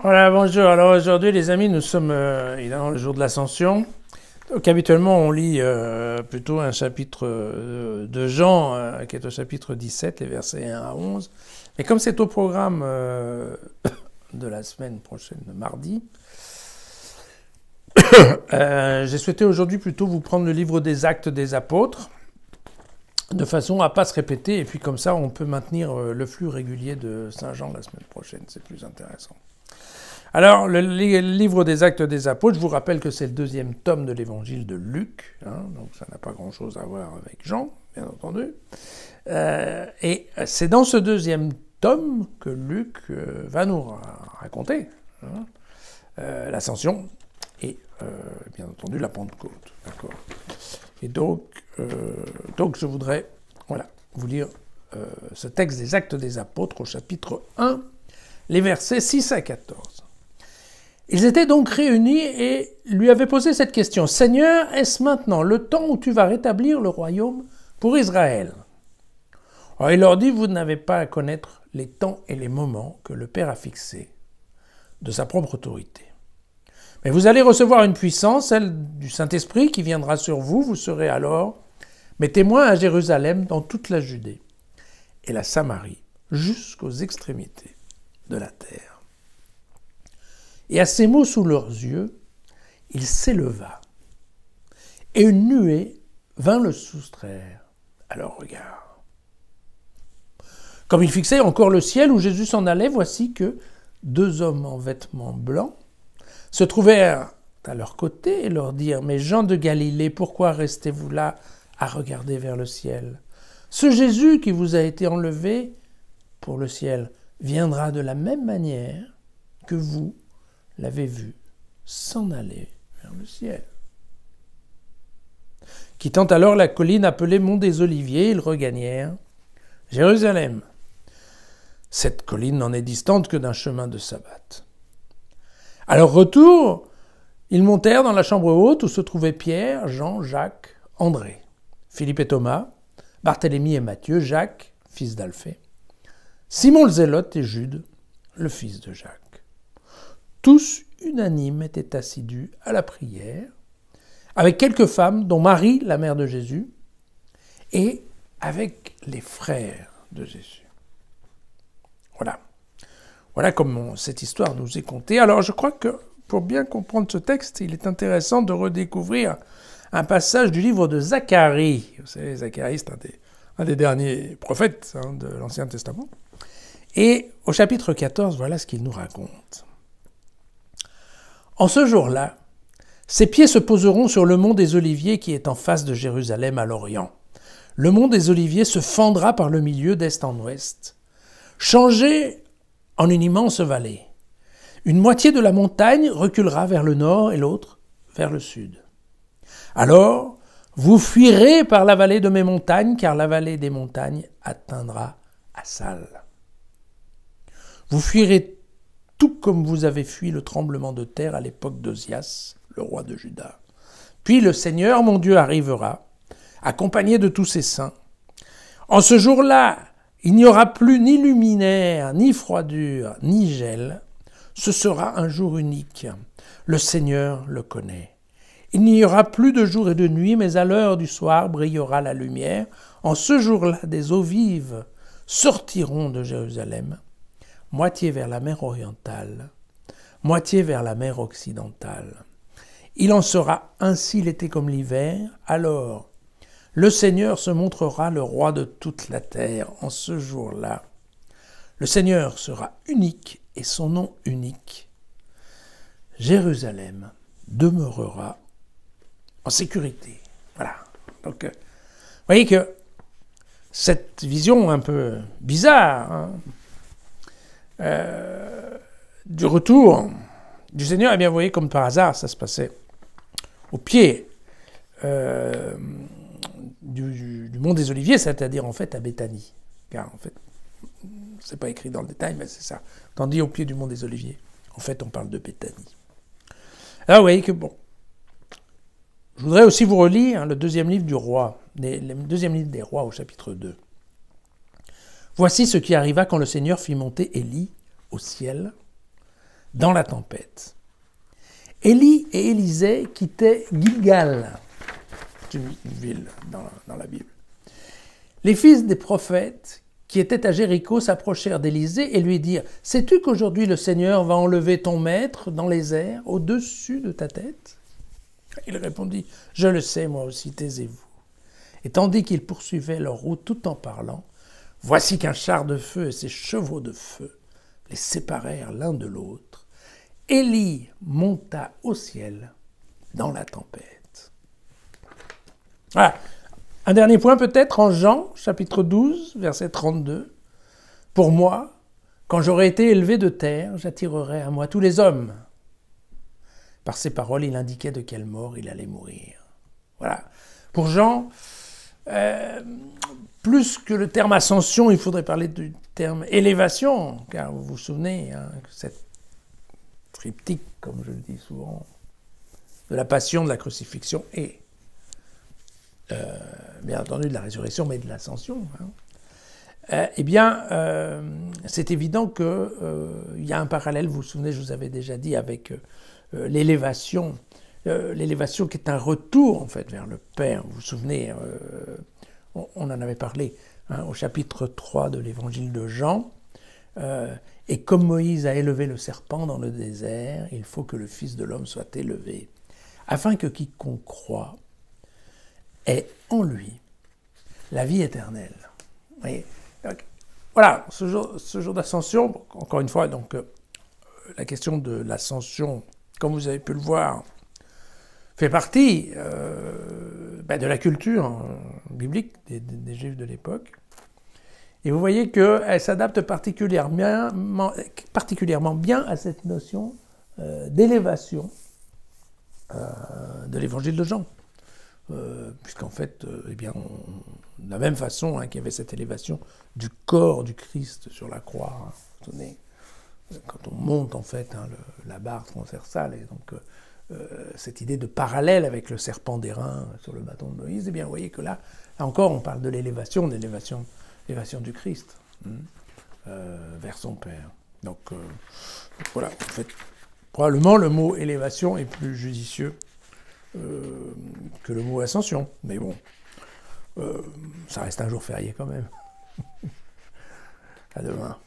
Voilà, bonjour. Alors aujourd'hui, les amis, nous sommes évidemment le jour de l'Ascension. Donc habituellement, on lit plutôt un chapitre de Jean, qui est au chapitre 17, les versets 1 à 11. Mais comme c'est au programme de la semaine prochaine, mardi, j'ai souhaité aujourd'hui plutôt vous prendre le livre des Actes des Apôtres, de façon à ne pas se répéter, et puis comme ça, on peut maintenir le flux régulier de Saint Jean la semaine prochaine. C'est plus intéressant. Alors, le livre des Actes des Apôtres, je vous rappelle que c'est le deuxième tome de l'évangile de Luc, donc ça n'a pas grand-chose à voir avec Jean, bien entendu. Et c'est dans ce deuxième tome que Luc va nous raconter l'Ascension et, bien entendu, la Pentecôte. D'accord. Et donc, je voudrais vous lire ce texte des Actes des Apôtres au chapitre 1, les versets 6 à 14. Ils étaient donc réunis et lui avaient posé cette question. « Seigneur, est-ce maintenant le temps où tu vas rétablir le royaume pour Israël ?» Alors il leur dit « Vous n'avez pas à connaître les temps et les moments que le Père a fixés de sa propre autorité. Mais vous allez recevoir une puissance, celle du Saint-Esprit qui viendra sur vous. Vous serez alors mes témoins à Jérusalem, dans toute la Judée et la Samarie, jusqu'aux extrémités de la terre. » Et à ces mots sous leurs yeux, il s'éleva, et une nuée vint le soustraire à leur regard. Comme il fixait encore le ciel où Jésus s'en allait, voici que deux hommes en vêtements blancs se trouvèrent à leur côté et leur dirent « Mais gens de Galilée, pourquoi restez-vous là à regarder vers le ciel? Ce Jésus qui vous a été enlevé pour le ciel viendra de la même manière que vous l'avez vu s'en aller vers le ciel. » Quittant alors la colline appelée Mont des Oliviers, ils regagnèrent Jérusalem. Cette colline n'en est distante que d'un chemin de sabbat. À leur retour, ils montèrent dans la chambre haute où se trouvaient Pierre, Jean, Jacques, André, Philippe et Thomas, Barthélemy et Matthieu, Jacques, fils d'Alphée, Simon le Zélote et Jude, le fils de Jacques. Tous unanimes étaient assidus à la prière, avec quelques femmes, dont Marie, la mère de Jésus, et avec les frères de Jésus. Voilà comment cette histoire nous est contée. Alors je crois que pour bien comprendre ce texte, il est intéressant de redécouvrir un passage du livre de Zacharie. Vous savez, Zacharie, c'est un des derniers prophètes de l'Ancien Testament. Et au chapitre 14, voilà ce qu'il nous raconte. En ce jour-là, ses pieds se poseront sur le mont des Oliviers qui est en face de Jérusalem à l'Orient. Le mont des Oliviers se fendra par le milieu d'est en ouest, changé en une immense vallée. Une moitié de la montagne reculera vers le nord et l'autre vers le sud. Alors, vous fuirez par la vallée de mes montagnes, car la vallée des montagnes atteindra Assal. Vous fuirez tout comme vous avez fui le tremblement de terre à l'époque d'Osias, le roi de Juda. Puis le Seigneur, mon Dieu, arrivera, accompagné de tous ses saints. En ce jour-là, il n'y aura plus ni luminaire, ni froidure, ni gel. Ce sera un jour unique. Le Seigneur le connaît. Il n'y aura plus de jour et de nuit, mais à l'heure du soir brillera la lumière. En ce jour-là, des eaux vives sortiront de Jérusalem, moitié vers la mer orientale, moitié vers la mer occidentale. Il en sera ainsi l'été comme l'hiver. Alors, le Seigneur se montrera le roi de toute la terre. En ce jour-là, le Seigneur sera unique et son nom unique. Jérusalem demeurera en sécurité. Voilà. Donc, vous voyez que cette vision un peu bizarre du retour du Seigneur, eh bien, vous voyez, comme par hasard, ça se passait au pied du mont des Oliviers, c'est-à-dire en fait à Béthanie. Car en fait, c'est pas écrit dans le détail, mais c'est ça. Tandis au pied du mont des Oliviers, en fait, on parle de Béthanie. Alors, vous voyez que bon. Je voudrais aussi vous relire le deuxième livre du roi, le deuxième livre des rois au chapitre 2. Voici ce qui arriva quand le Seigneur fit monter Élie au ciel, dans la tempête. Élie et Élisée quittaient Gilgal, c'est une ville dans la Bible. Les fils des prophètes qui étaient à Jéricho s'approchèrent d'Élisée et lui dirent « Sais-tu qu'aujourd'hui le Seigneur va enlever ton maître dans les airs, au-dessus de ta tête ?» Il répondit « Je le sais, moi aussi, taisez-vous. » Et tandis qu'ils poursuivaient leur route tout en parlant, voici qu'un char de feu et ses chevaux de feu les séparèrent l'un de l'autre. Élie monta au ciel dans la tempête. Voilà. Un dernier point peut-être en Jean, chapitre 12, verset 32. « Pour moi, quand j'aurai été élevé de terre, j'attirerai à moi tous les hommes. » Par ces paroles, il indiquait de quelle mort il allait mourir. Voilà. Pour Jean, plus que le terme ascension, il faudrait parler du terme élévation, car vous vous souvenez, cette triptyque, comme je le dis souvent, de la passion, de la crucifixion et, bien entendu, de la résurrection, mais de l'ascension. C'est évident qu'il y a un parallèle, vous vous souvenez, je vous avais déjà dit, avec l'élévation, l'élévation qui est un retour, en fait, vers le Père. Vous vous souvenez, on en avait parlé au chapitre 3 de l'évangile de Jean. Et comme Moïse a élevé le serpent dans le désert, il faut que le Fils de l'homme soit élevé, afin que quiconque croit ait en lui la vie éternelle. Vous voyez, voilà, ce jour d'ascension, encore une fois, donc, la question de l'ascension, comme vous avez pu le voir, fait partie de la culture biblique des Juifs de l'époque. Et vous voyez qu'elle s'adapte particulièrement bien à cette notion d'élévation de l'évangile de Jean. Puisqu'en fait, de la même façon qu'il y avait cette élévation du corps du Christ sur la croix, vous savez, quand on monte en fait la barre transversale, et donc cette idée de parallèle avec le serpent d'airain sur le bâton de Moïse, eh bien vous voyez que là encore on parle de l'élévation du Christ vers son Père. Donc voilà, en fait, probablement le mot élévation est plus judicieux que le mot ascension, mais bon, ça reste un jour férié quand même. À demain.